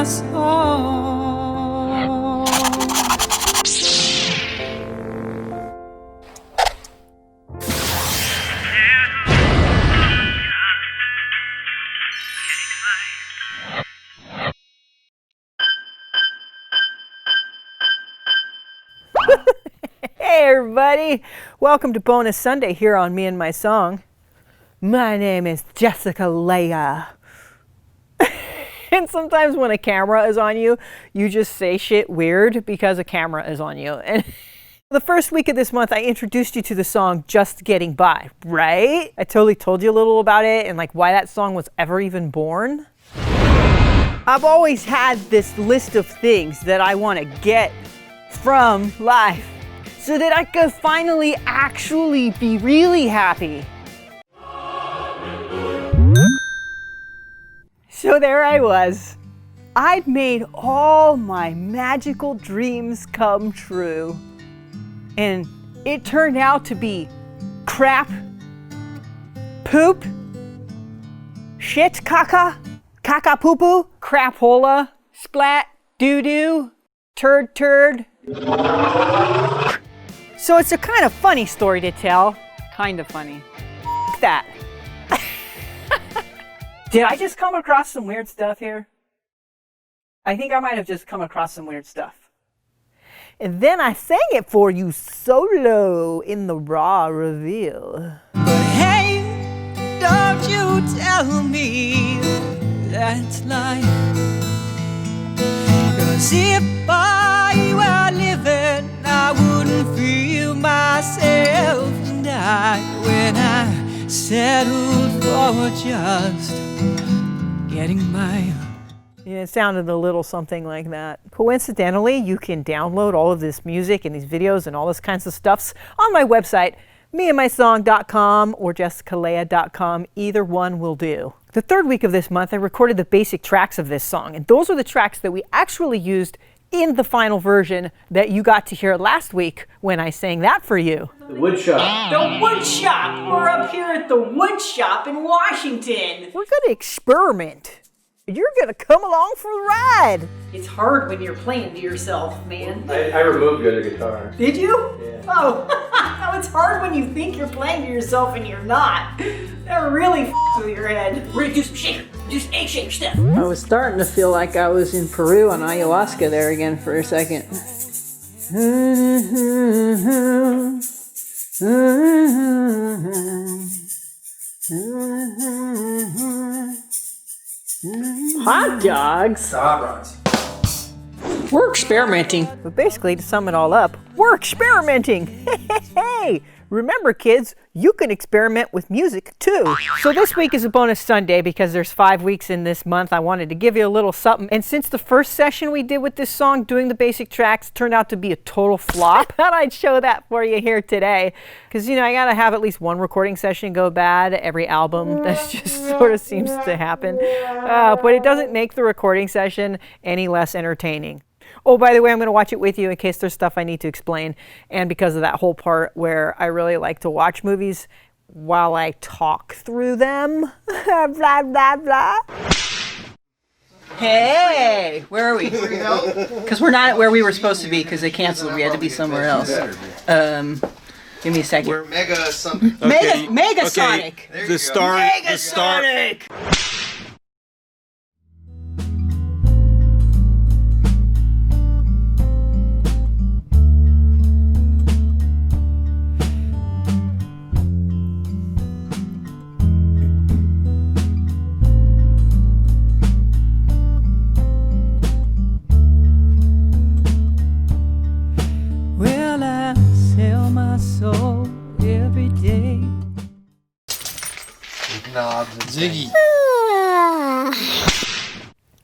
song. Hey everybody, welcome to Bonus Sunday here on Me and My Song. My name is Jessica Leia. And sometimes when a camera is on you, you just say shit weird because a camera is on you. And the first week of this month, I introduced you to the song Just Getting By, right? I totally told you a little about it and like why that song was ever even born. I've always had this list of things that I want to get from life so that I could finally actually be really happy. So there I was. I'd made all my magical dreams come true. And it turned out to be crap, poop, shit, caca, caca poo poo, crapola, splat, doo doo, turd turd. So it's a kind of funny story to tell. Kind of funny. F that. Did I just come across some weird stuff here? I think I might have just come across some weird stuff. And then I sang it for you solo in the raw reveal. But hey, don't you tell me that's life. 'Cause if I were living, I wouldn't feel myself and die when I settled for just getting by. Yeah, it sounded a little something like that. Coincidentally, you can download all of this music and these videos and all this kinds of stuffs on my website, meandmysong.com or jessicaleia.com. Either one will do. The third week of this month, I recorded the basic tracks of this song, and those are the tracks that we actually used in the final version that you got to hear last week when I sang that for you. The wood shop. The wood shop! We're up here at the wood shop in Washington. We're gonna experiment. You're gonna come along for the ride. It's hard when you're playing to yourself, man. I removed the other guitar. Did you? Yeah. Oh, no, it's hard when you think you're playing to yourself and you're not. That really f***s with your head. We're gonna do some shaker, shake stuff. I was starting to feel like I was in Peru on ayahuasca there again for a second. Hot dogs? Hot rods. We're experimenting. But basically, to sum it all up, we're experimenting. Hey, remember kids, you can experiment with music too. So this week is a bonus Sunday because there's 5 weeks in this month. I wanted to give you a little something. And since the first session we did with this song, doing the basic tracks, turned out to be a total flop, I thought I'd show that for you here today. Because, you know, I gotta have at least one recording session go bad every album. That just sort of seems to happen. But it doesn't make the recording session any less entertaining. Oh, by the way, I'm going to watch it with you in case there's stuff I need to explain. And because of that whole part where I really like to watch movies while I talk through them. Blah, blah, blah. Hey, where are we? Because we're not where we were supposed to be because they canceled. We had to be somewhere else. Give me a second. We're Mega something. Okay. Megasonic. Okay. The star. Megasonic. Well, I sell my soul every day. Knobs and Ziggy.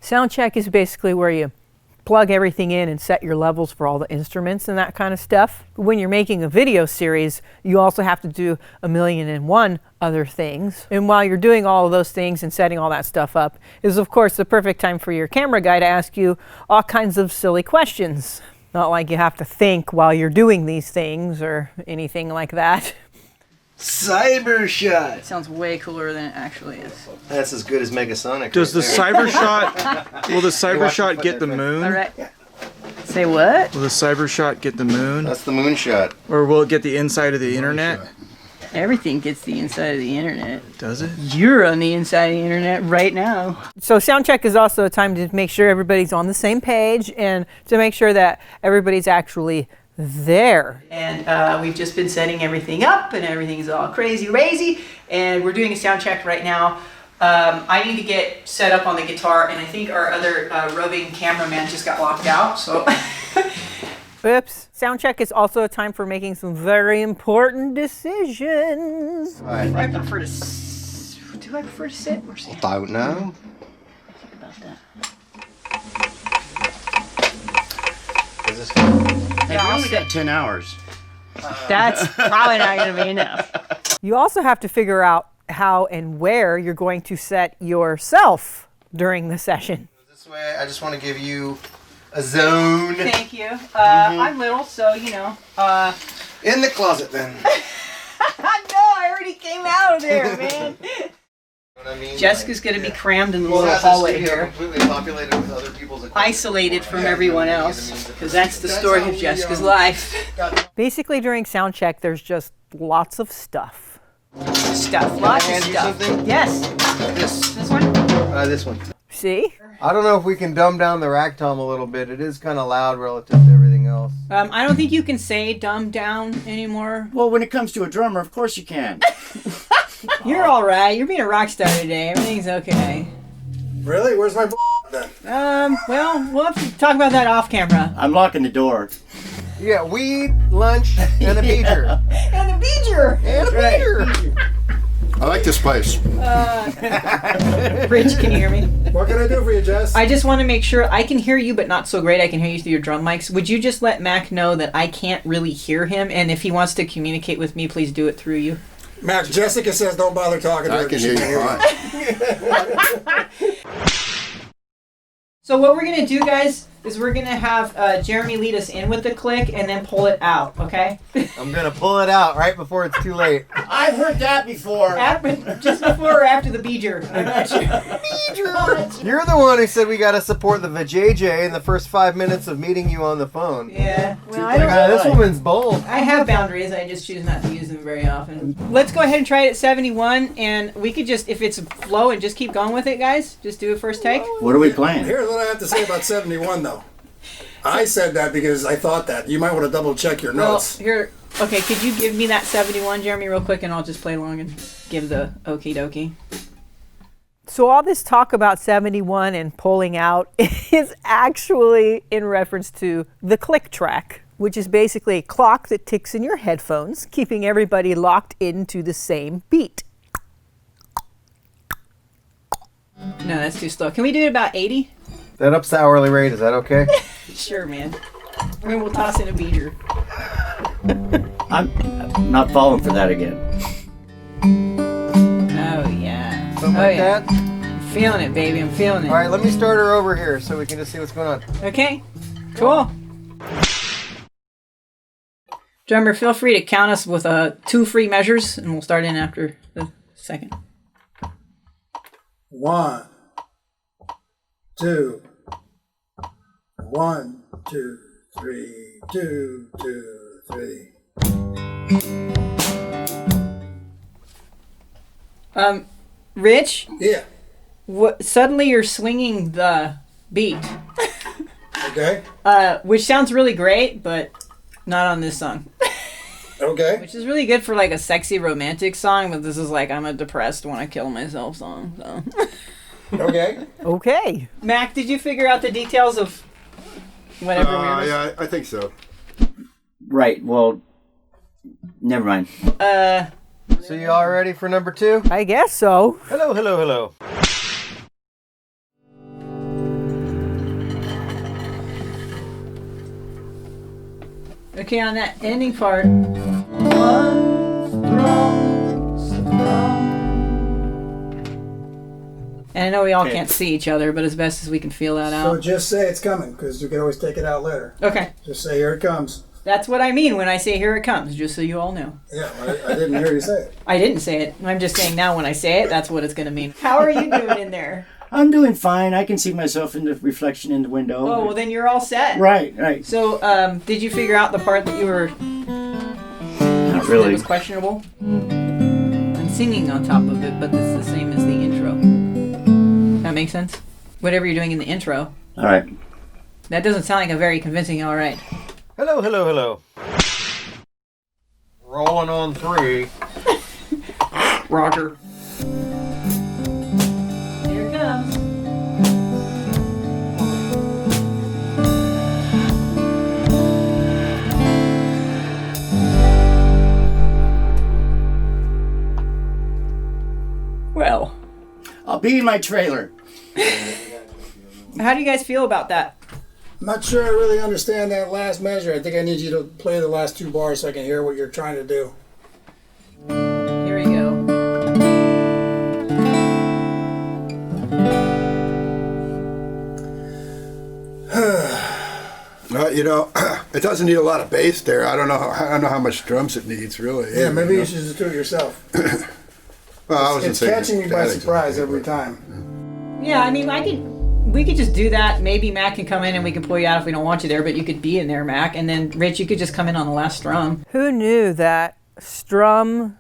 Sound check is basically where you plug everything in and set your levels for all the instruments and that kind of stuff. When you're making a video series, you also have to do 1,000,001 other things. And while you're doing all of those things and setting all that stuff up is of course the perfect time for your camera guy to ask you all kinds of silly questions. Not like you have to think while you're doing these things or anything like that. Cyber shot. It sounds way cooler than it actually is. That's as good as Megasonic. Does the cyber shot? Will the cyber shot get the moon? All right. Say what? Will the cyber shot get the moon, That's the moon shot. or will it get the inside of the internet? Everything gets the inside of the internet. Does it? You're on the inside of the internet right now. So sound check is also a time to make sure everybody's on the same page and to make sure that everybody's actually there. And we've just been setting everything up and everything's all crazy razy. And we're doing a sound check right now. I need to get set up on the guitar, and I think our other roving cameraman just got locked out, so. Oops. Sound check is also a time for making some very important decisions. Alright. I prefer to do I prefer to sit or stand? Don't know. Think about that. Is this Yeah, I'll only sit. got 10 hours. That's probably not going to be enough. You also have to figure out how and where you're going to set yourself during the session. this way? I just want to give you a zone. Thank you. I'm little, so you know. In the closet then. No, I already came out of there, man. What I mean, Jessica's going to be crammed in the We'll little have the hallway studio here, completely populated with other people's equipment. isolated from everyone else, because that's the story of Jessica's life. Basically, during sound check, there's just lots of stuff. Lots of hand you stuff. something? Yes. This one? This one. See? I don't know if we can dumb down the rack tom a little bit. It is kind of loud relative to everything else. I don't think you can say dumb down anymore. Well, when it comes to a drummer, of course you can. You're all right. You're being a rock star today. Everything's okay. Really? Where's my then? Well, we'll have to talk about that off camera. I'm locking the door. You got weed, lunch, and a beaker. And the beacher. And a beaker. I like this place. Rich, can you hear me? What can I do for you, Jess? I just want to make sure I can hear you, but not so great. I can hear you through your drum mics. Would you just let Mac know that I can't really hear him, and if he wants to communicate with me, please do it through you. Max, Jessica says don't bother talking to her. I can She hear you can't fine. So what we're gonna do, guys, is we're gonna have Jeremy lead us in with the click and then pull it out. Okay? I'm going to pull it out right before it's too late. I've heard that before. Just before or after the beager. I'm not sure. You're the one who said we got to support the vajayjay in the first 5 minutes of meeting you on the phone. Yeah. Well, I don't. This woman's bold. I have boundaries. I just choose not to use them very often. Let's go ahead and try it at 71, and we could just, if it's a flow, and just keep going with it, guys. Just do a first take. What are we playing? Here's what I have to say about 71, though. I said that because I thought that. You might want to double check your Well, notes. here. Okay, could you give me that 71, Jeremy, real quick, and I'll just play along and give the okie dokie. So all this talk about 71 and pulling out is actually in reference to the click track, which is basically a clock that ticks in your headphones, keeping everybody locked into the same beat. No, that's too slow. Can we do it about 80? That ups the hourly rate. Is that okay? Sure, man. And then we'll toss in a beater. I'm not falling for that again. Oh, yeah. Something like that? I'm feeling it, baby. I'm feeling it. All right, let me start her over here so we can just see what's going on. Okay, cool. Drummer, feel free to count us with 2 free measures, and we'll start in after the second. 1, 2, 1, 2, 3, 2, 2, 3. Rich, Yeah. suddenly you're swinging the beat, Okay. which sounds really great, but not on this song. Okay. Which is really good for like a sexy romantic song, but this is like I'm a depressed want to kill myself song. So. Okay. Okay. Mac, did you figure out the details of whatever weirdness? Yeah, I think so. Right, well, never mind. So you all ready for number 2? I guess so. Hello, hello, hello. Okay, on that ending part. One strong. And I know we all can't see each other, but as best as we can feel that So out. just say it's coming, because you can always take it out later. Okay. Just say, here it comes. That's what I mean when I say here it comes, just so you all know. Yeah, I didn't hear you say it. I didn't say it. I'm just saying now when I say it, that's what it's going to mean. How are you doing in there? I'm doing fine. I can see myself in the reflection in the window. Oh, well, then you're all set. Right. So, did you figure out the part that you were... Not that really. was questionable? I'm singing on top of it, but it's the same as the intro. That makes sense? Whatever you're doing in the intro. All right. That doesn't sound like a very convincing all right. Hello, hello, hello. Rolling on 3. Roger. Here it comes. Well, I'll be in my trailer. how do you guys feel about that? I'm not sure I really understand that last measure. I think I need you to play the last 2 bars so I can hear what you're trying to do. Here we go. It doesn't need a lot of bass there. I don't know how much drums it needs, really. Yeah, maybe you should just do it yourself. Well, I wasn't It's saying catching me by adding surprise something, every but- time. Yeah, I mean, we could just do that. Maybe Mac can come in and we can pull you out if we don't want you there, but you could be in there, Mac. And then, Rich, you could just come in on the last strum. Who knew that strum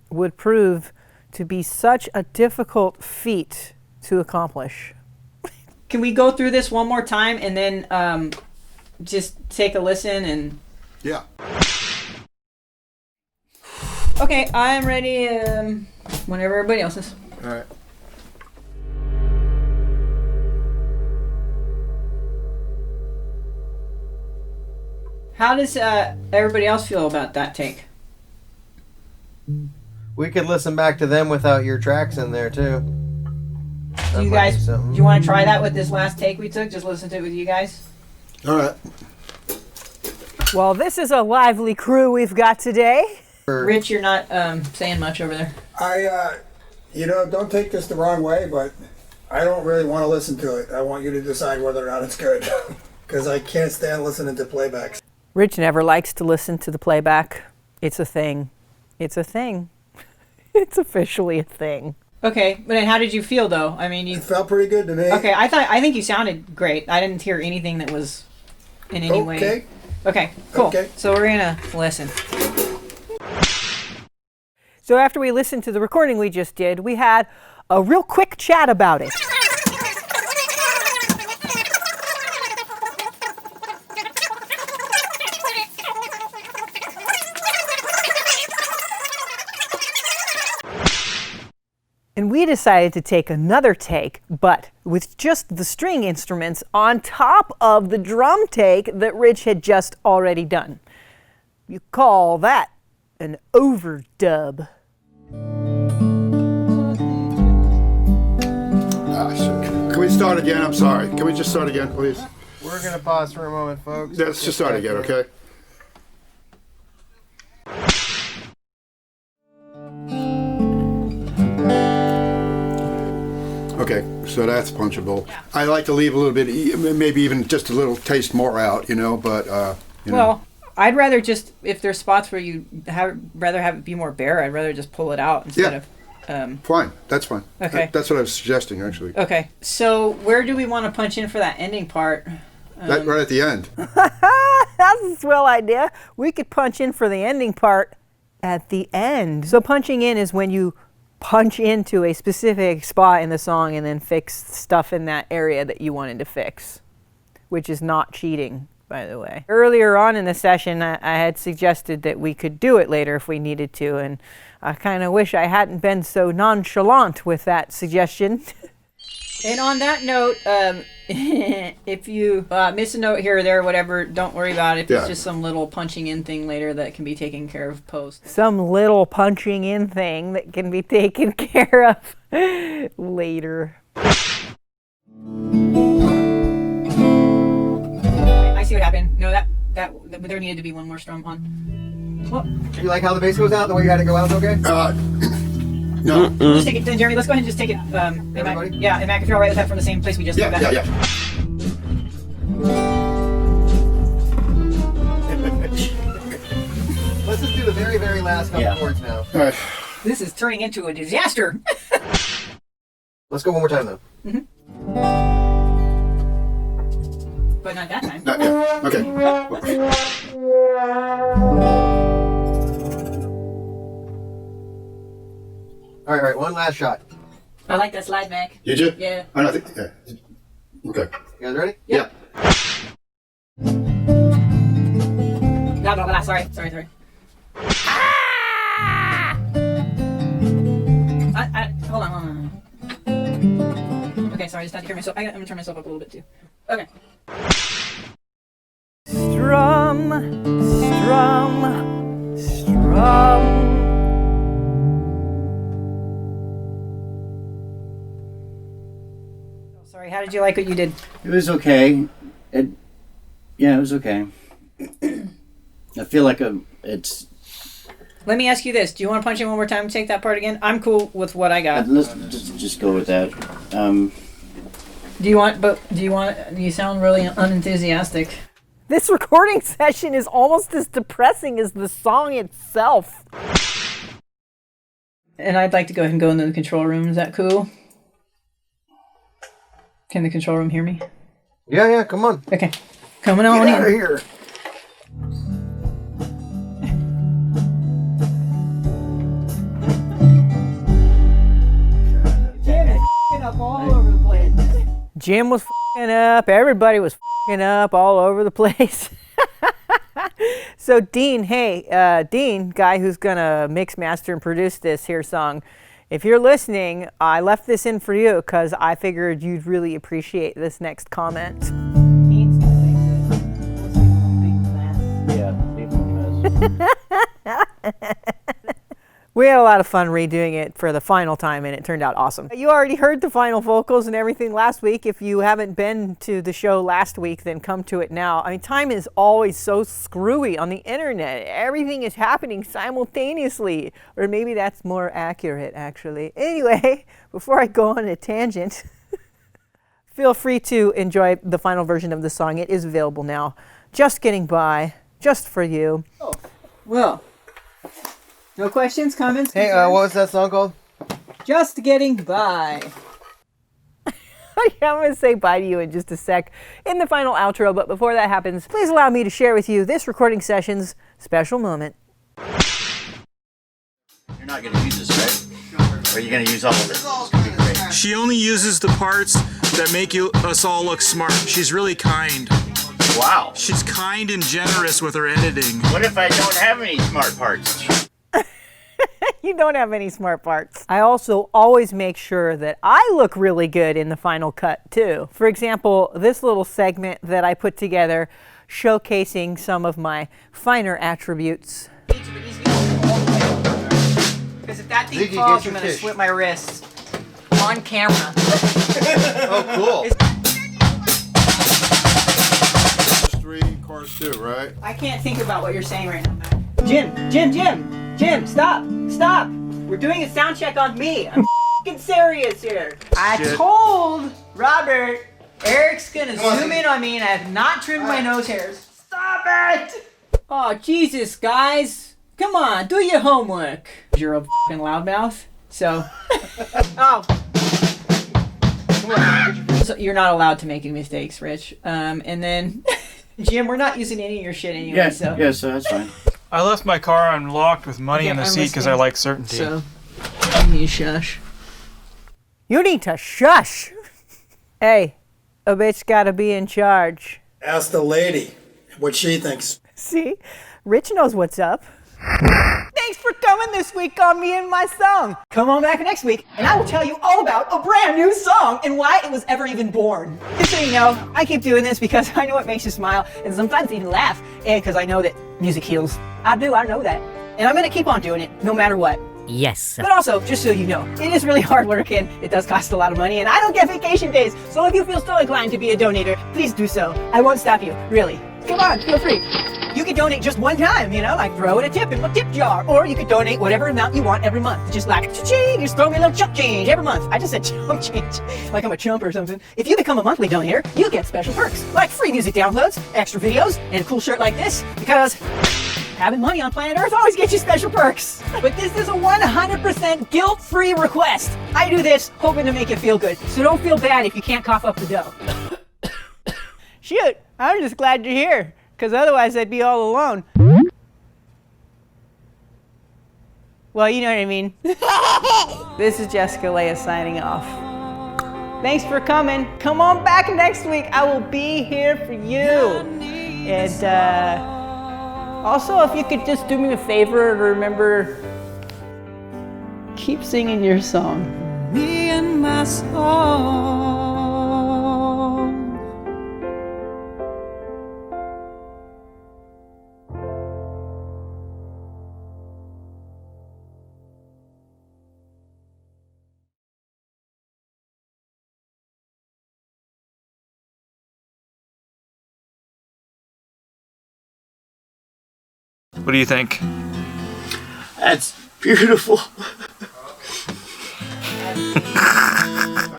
would prove to be such a difficult feat to accomplish? Can we go through this one more time and then just take a listen and... Yeah. Okay, I'm ready whenever everybody else is. All right. How does everybody else feel about that take? We could listen back to them without your tracks in there, too. Do you guys, do you want to try that with this last take we took? Just listen to it with you guys? All right. Well, this is a lively crew we've got today. Rich, you're not saying much over there. Don't take this the wrong way, but I don't really want to listen to it. I want you to decide whether or not it's good. Because I can't stand listening to playbacks. Rich never likes to listen to the playback. It's a thing. It's a thing. It's officially a thing. Okay, but how did you feel though? I mean, It felt pretty good to me. Okay, I think you sounded great. I didn't hear anything that was in any way. Okay, cool. Okay. So we're gonna listen. So after we listened to the recording we just did, we had a real quick chat about it. And we decided to take another take, but with just the string instruments on top of the drum take that Rich had just already done. You call that an overdub. Can we start again? I'm sorry. Can we just start again, please? We're going to pause for a moment, folks. Let's just start again, okay? Okay, so that's punchable. I like to leave a little bit, maybe even just a little taste more out, but, Well, I'd rather just, if there's spots where you rather have it be more bare, I'd rather just pull it out instead of... Fine, that's fine. Okay. That's what I was suggesting, actually. Okay, so where do we want to punch in for that ending part? That right at the end. That's a swell idea. We could punch in for the ending part at the end. So punching in is when you punch into a specific spot in the song and then fix stuff in that area that you wanted to fix, which is not cheating, by the way. Earlier on in the session, I had suggested that we could do it later if we needed to, and I kind of wish I hadn't been so nonchalant with that suggestion. And on that note, if you miss a note here or there, whatever, don't worry about it. It's just some little punching in thing later that can be taken care of post. Some little punching in thing that can be taken care of later. I see what happened. No, that there needed to be one more strum on. Well, Do you like how the bass goes out? The way you had it go out is okay? No. just take it, then Jeremy. Let's go ahead and just take it. Everybody? And Mac, if you're all right with that from the same place we just did that. Yeah. the very, very last couple chords now. All right. This is turning into a disaster. Let's go one more time though. But not that time. Not yet. Okay. All right, one last shot. I like that slide, Mac. Did you? Yeah. I don't think. Yeah. Okay. You guys ready? Yeah. Blah, blah, blah. Sorry. Ah! Hold on. Okay, sorry, I just had to hear myself. I'm gonna turn myself up a little bit too. Okay. Strum. Sorry, how did you like what you did? It was okay. It was okay. I feel like it's. Let me ask you this: do you want to punch in one more time and take that part again? I'm cool with what I got. Let's just go with that. You sound really unenthusiastic. This recording session is almost as depressing as the song itself. And I'd like to go ahead and go into the control room. Is that cool? Can the control room hear me? Yeah, come on. Okay. Coming on Get out of in. here. Up all over the place. Jim was f***ing up. Everybody was f***ing up all over the place. So Dean, Dean, guy who's gonna mix, master, and produce this here song, if you're listening, I left this in for you because I figured you'd really appreciate this next comment. Dean's gonna fix it. Yeah, leave them a mess. We had a lot of fun redoing it for the final time, and it turned out awesome. You already heard the final vocals and everything last week. If you haven't been to the show last week, then come to it now. I mean, time is always so screwy on the internet. Everything is happening simultaneously. Or maybe that's more accurate, actually. Anyway, before I go on a tangent, feel free to enjoy the final version of the song. It is available now. Just getting by, just for you. Oh, well. No questions, comments, Hey, concerns? what was that song called? Just getting by. I'm going to say bye to you in just a sec in the final outro, but before that happens, please allow me to share with you this recording session's special moment. You're not going to use this, right? Or are you going to use all of it? It's gonna be great. She only uses the parts that make us all look smart. She's really kind. Wow. She's kind and generous with her editing. What if I don't have any smart parts? You don't have any smart parts. I also always make sure that I look really good in the final cut too. For example, this little segment that I put together showcasing some of my finer attributes. Because if that thing Ziggy, falls, get I'm your going to fish. slip my wrists on camera. Oh, cool. 3, chorus 2, right? I can't think about what you're saying right now, Matt. Jim, stop. We're doing a sound check on me. I'm f***ing serious here. I told Robert, Eric's gonna zoom in on me and I have not trimmed my nose hairs. Stop it! Oh, Jesus, guys. Come on, do your homework. You're a f***ing loudmouth, so... Oh. So you're not allowed to make any mistakes, Rich. And then... Jim, we're not using any of your shit anyway, so... Yeah, so that's fine. I left my car unlocked with money Okay, in the I'm seat because I listening. like certainty. So, you need to shush. You need to shush! Hey, a bitch gotta be in charge. Ask the lady what she thinks. See? Rich knows what's up. Thanks for coming this week on Me and My Song. Come on back next week, and I will tell you all about a brand new song and why it was ever even born. Just so you know, I keep doing this because I know it makes you smile and sometimes even laugh, and because I know that music heals. I know that. And I'm gonna keep on doing it, no matter what. Yes. But also, just so you know, it is really hard work and it does cost a lot of money, and I don't get vacation days, so if you feel so inclined to be a donator, please do so. I won't stop you, really. Come on, feel free. You could donate just one time, like throw in a tip in my tip jar, or you could donate whatever amount you want every month. Just like, cha-ching, just throw me a little chump change every month. I just said chump change, like I'm a chump or something. If you become a monthly donator, you get special perks, like free music downloads, extra videos, and a cool shirt like this, because Having money on planet Earth always gets you special perks. But this is a 100% guilt-free request. I do this hoping to make it feel good, so don't feel bad if you can't cough up the dough. Shoot, I'm just glad you're here, because otherwise I'd be all alone. Well, you know what I mean. This is Jessica Leia signing off. Thanks for coming. Come on back next week. I will be here for you. And also, if you could just do me a favor and remember, keep singing your song. Me and my song. What do you think? That's beautiful.